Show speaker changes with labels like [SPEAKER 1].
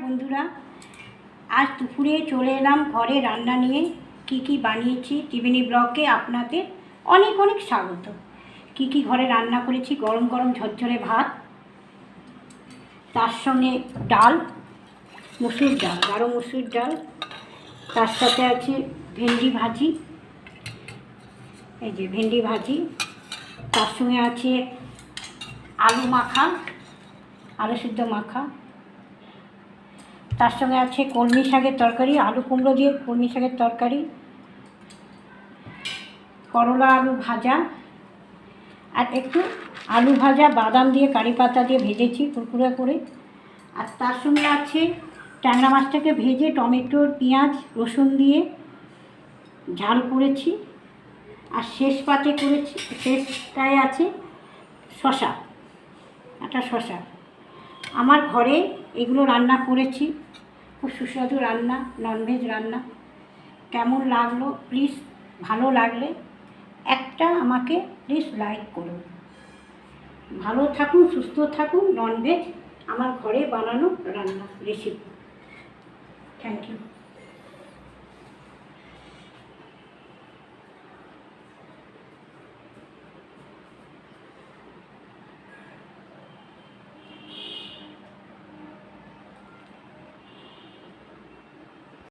[SPEAKER 1] বন্ধুরা, আজ দুপুরে চলে এলাম ঘরে রান্না নিয়ে। কি বানিয়েছি ত্রিবেণী ব্লগে আপনাদের অনেক অনেক স্বাগত। কি ঘরে রান্না করেছি, গরম গরম ঝরঝরে ভাত, তার সঙ্গে ডাল, মসুর ডাল, গাঢ় মসুর ডাল, তার সাথে আছে ভেন্ডি ভাজি, এই যে ভেন্ডি ভাজি, তার সঙ্গে আছে আলু মাখা, আলু সিদ্ধ মাখা, তার সঙ্গে আছে কলমি শাকের তরকারি, আলু কুমড়ো দিয়ে কলমি শাকের তরকারি, করলা আলু ভাজা, আর একটু আলু ভাজা বাদাম দিয়ে কারি পাতা দিয়ে ভেজেছি কুরকুরে করে। আর তার সঙ্গে আছে ট্যাংরা মাছটাকে ভেজে টমেটোর পেঁয়াজ রসুন দিয়ে ঝাল করেছি। আর শেষ পাতে করেছি, শেষটায় আছে শশা, একটা শশা। আমার ঘরে এগুলো রান্না করেছি, খুব সুস্বাদু রান্না, ননভেজ রান্না। কেমন লাগলো প্লিজ, ভালো লাগলে একটা আমাকে প্লিজ লাইক করুন। ভালো থাকুন, সুস্থ থাকুন। ননভেজ আমার ঘরে বানানো রান্না রেসিপি। Thank you.